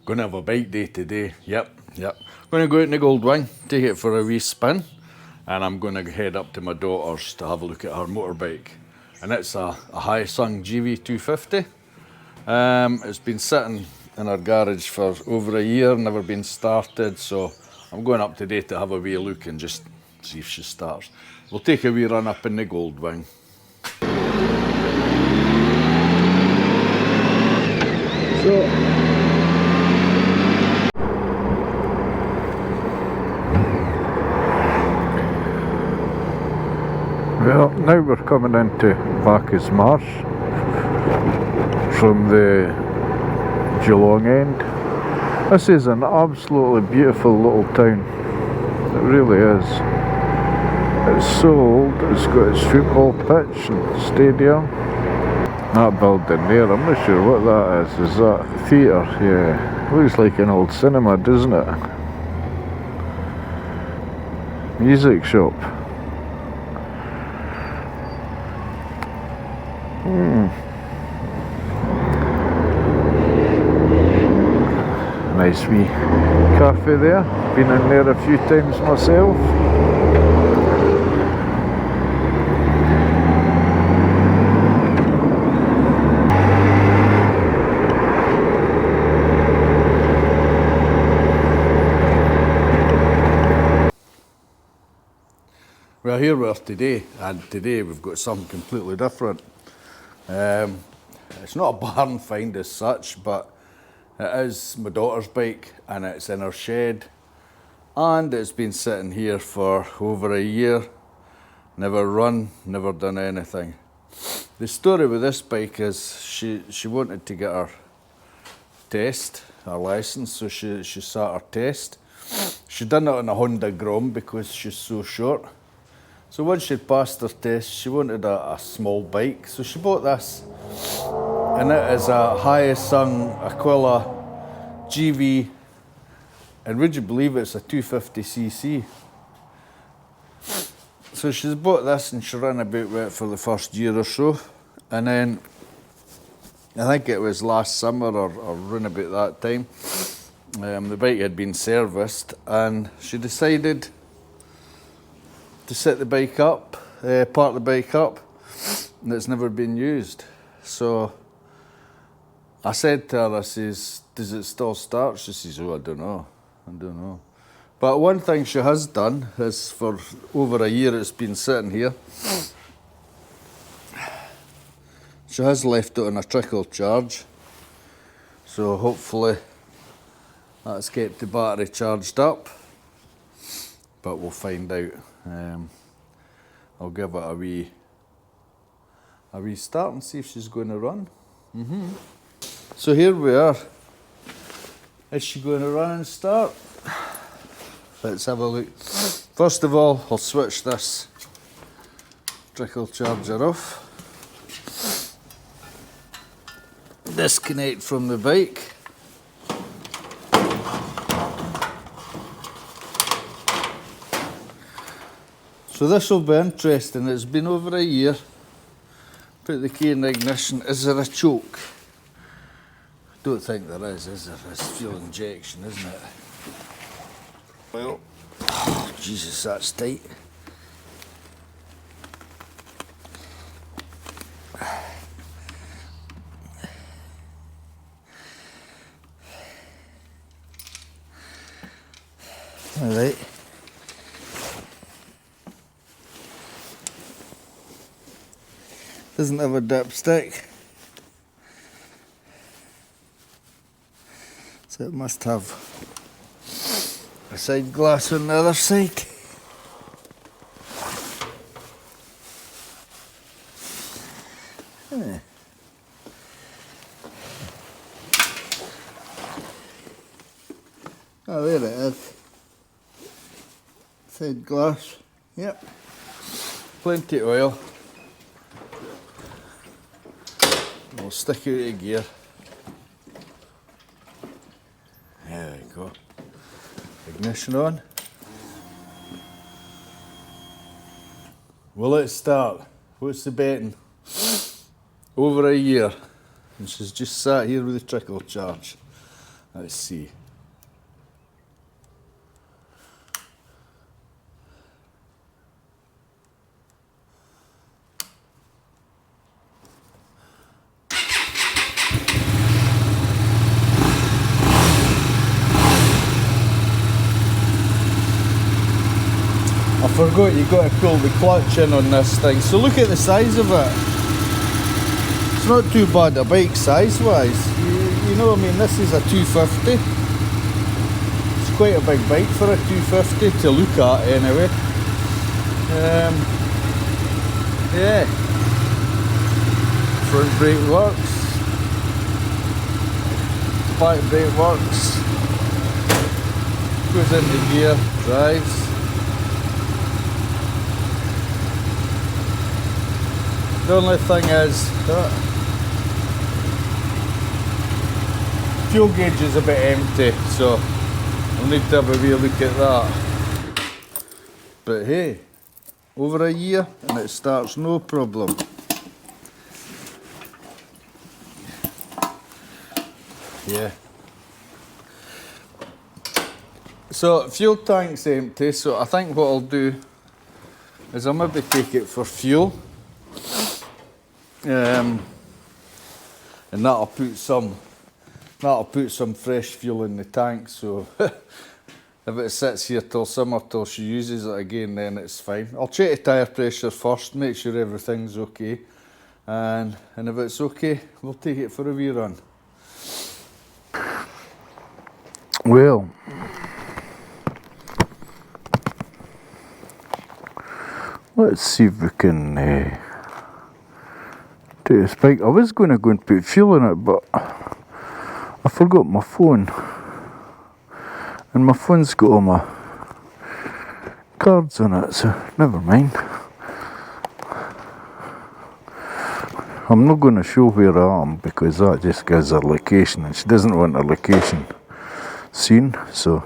Gonna have a bike day today. Yep. Gonna go out in the Gold Wing, take it for a wee spin, and I'm gonna head up to my daughter's to have a look at her motorbike. And it's a Hyosung GV250. It's been sitting in our garage for over a year, never been started, so I'm going up today to have a wee look and just see if she starts. We'll take a wee run up in the Gold Wing. Well, now we're coming into Bacchus Marsh from the Geelong end. This is an absolutely beautiful little town. It really is. It's so old, it's got its football pitch and stadium. That building there, I'm not sure what that is. Is that theatre? Yeah. Looks like an old cinema, doesn't it? Music shop. Nice wee cafe there. Been in there a few times myself. Well, here we are today, and today we've got something completely different. It's not a barn find as such, but it is my daughter's bike, and it's in her shed, and it's been sitting here for over a year. Never run, never done anything. The story with this bike is she wanted to get her test, her license, so she sat her test. She done it on a Honda Grom because she's so short. So once she'd passed her test, she wanted a small bike, so she bought this. And it is a Hyosung Aquila GV, and would you believe it's a 250cc? So she's bought this and she ran about with it for the first year or so, and then I think it was last summer or round about that time, the bike had been serviced and she decided to set the bike up, park the bike up, and it's never been used. So I said to her, I says, does it still start? She says, oh, I don't know. But one thing she has done is for over a year it's been sitting here. She has left it on a trickle charge. So hopefully that's kept the battery charged up. But we'll find out. I'll give it a wee start and see if she's going to run. So here we are. Is she going to run and start? Let's have a look. First of all, I'll switch this trickle charger off. Disconnect from the bike. So this will be interesting. It's been over a year. Put the key in the ignition. Is there a choke? Don't think there is there? It's fuel injection, isn't it? Well, oh, Jesus, that's tight. All right. Doesn't have a dipstick, so it must have a side glass on the other side. Oh, there it is. Side glass, yep. Plenty of oil. We'll stick out of gear. There we go. Ignition on. Will it start? What's the betting? Over a year. And she's just sat here with the trickle charge. Let's see. I forgot you got to pull the clutch in on this thing. So look at the size of it. It's not too bad a bike size wise. You know, I mean, this is a 250. It's quite a big bike for a 250 to look at anyway. Yeah. Front brake works. Back brake works. Goes into gear, drives. The only thing is that fuel gauge is a bit empty, so we'll need to have a wee look at that. But hey, over a year and it starts no problem. Yeah. So fuel tank's empty, so I think what I'll do is I'll maybe take it for fuel. And that'll put some fresh fuel in the tank, so if it sits here till summer till she uses it again, then it's fine. I'll check the tyre pressure first, make sure everything's okay, and if it's okay, we'll take it for a wee run. Well, let's see if we can do this bike. I was going to go and put fuel in it, but I forgot my phone, and my phone's got all my cards on it, so never mind. I'm not going to show where I am because that just gives her location, and she doesn't want her location seen, so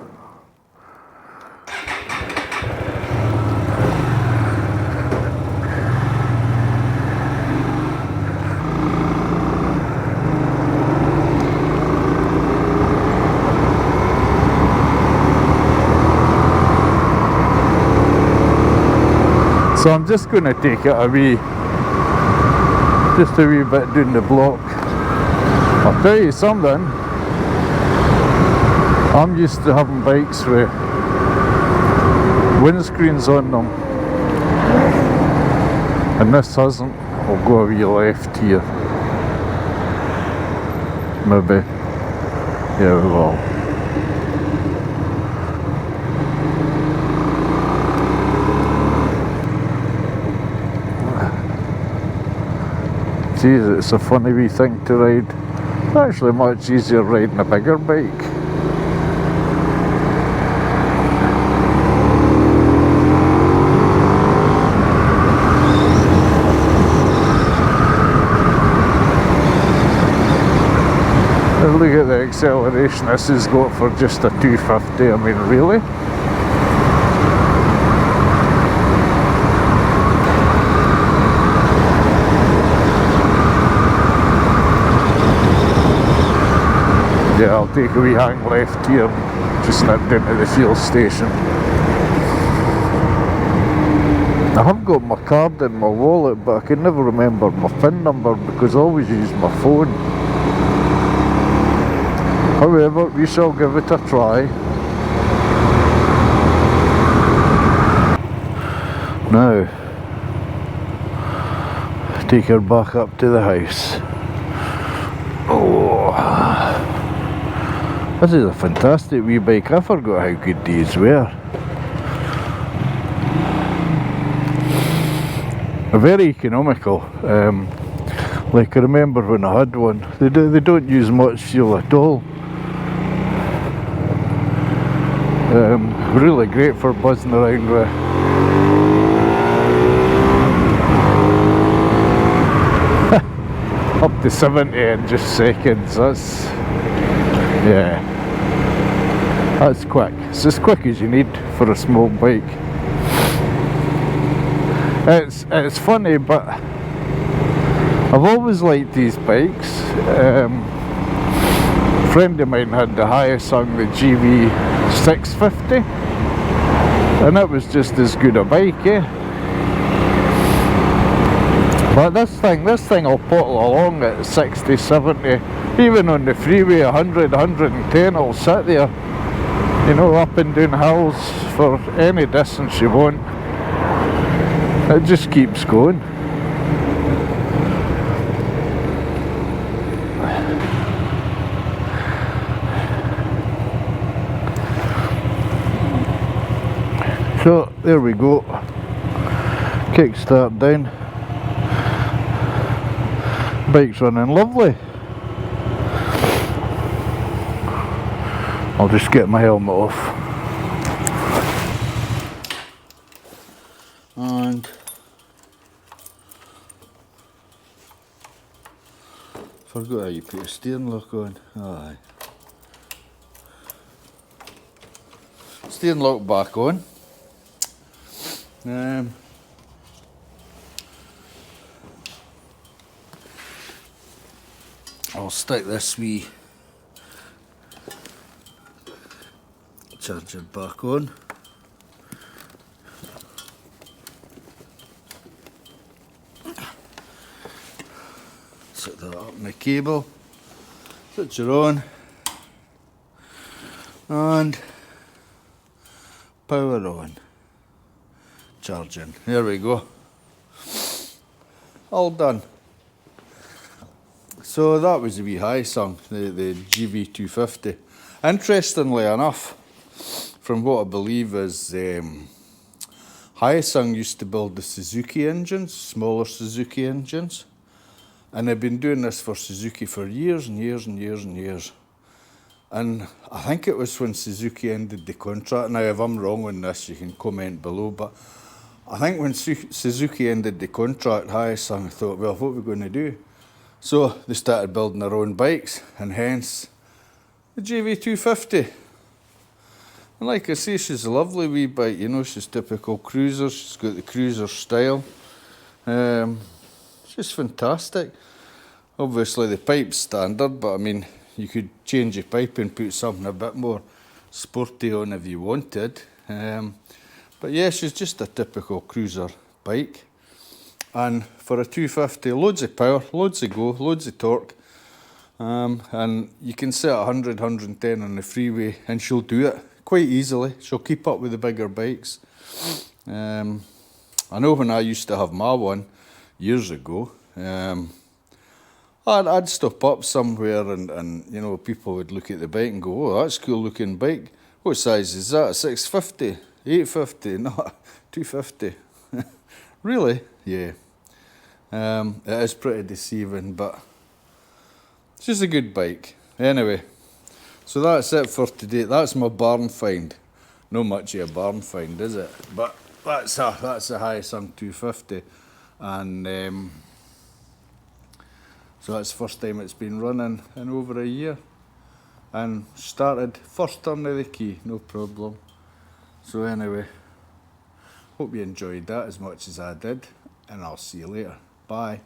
I'm just going to take it just a wee bit down the block. I'll tell you something, I'm used to having bikes with windscreens on them, and this hasn't. I'll go a wee left here, maybe, yeah we will. Jeez, it's a funny wee thing to ride. It's actually much easier riding a bigger bike. And look at the acceleration this has got for just a 250, I mean really? Yeah, I'll take a wee hang left here and just nip down to the fuel station. I have got my card in my wallet, but I can never remember my PIN number because I always use my phone. However, we shall give it a try. Now, take her back up to the house. Oh, this is a fantastic wee bike. I forgot how good these were. Very economical. Like I remember when I had one, they don't use much fuel at all. Really great for buzzing around with. Up to 70 in just seconds. That's, yeah, that's quick. It's as quick as you need for a small bike. It's funny, but I've always liked these bikes friend of mine had the Hyosung, the GV250, and it was just as good a bike, eh? But this thing will pottle along at 60, 70, even on the freeway, 100, 110, it'll sit there, you know, up and down hills for any distance you want. It just keeps going. So there we go, kickstart down, bike's running lovely. I'll just get my helmet off. And forgot how you put a steering lock on. Aye. Steering lock back on. I'll stick this wee charger back on. Set that up in the cable. Switch it on. And power on. Charging. There we go. All done. So that was the wee Hyosung, the GV250. Interestingly enough, from what I believe is Hyosung used to build the Suzuki engines, smaller Suzuki engines, and they've been doing this for Suzuki for years and years and years and years. And I think it was when Suzuki ended the contract. Now, if I'm wrong on this, you can comment below, but I think when Suzuki ended the contract, Hyosung thought, well, what are we going to do? So they started building their own bikes, and hence the GV250. And like I say, she's a lovely wee bike, you know, she's typical cruiser, she's got the cruiser style. She's fantastic. Obviously the pipe's standard, but I mean, you could change your pipe and put something a bit more sporty on if you wanted. But yeah, she's just a typical cruiser bike. And for a 250, loads of power, loads of go, loads of torque. And you can set 100, 110 on the freeway and she'll do it quite easily. She'll keep up with the bigger bikes. I know when I used to have my one years ago, I'd stop up somewhere and you know, people would look at the bike and go, oh, that's a cool looking bike. What size is that? 650? 850? No, 250. Really? Yeah. It is pretty deceiving, but it's just a good bike. Anyway, so that's it for today. That's my barn find. Not much of a barn find, is it? But that's a Hyosung 250, and so that's the first time it's been running in over a year, and started first turn of the key, no problem. So anyway, hope you enjoyed that as much as I did, and I'll see you later. Bye.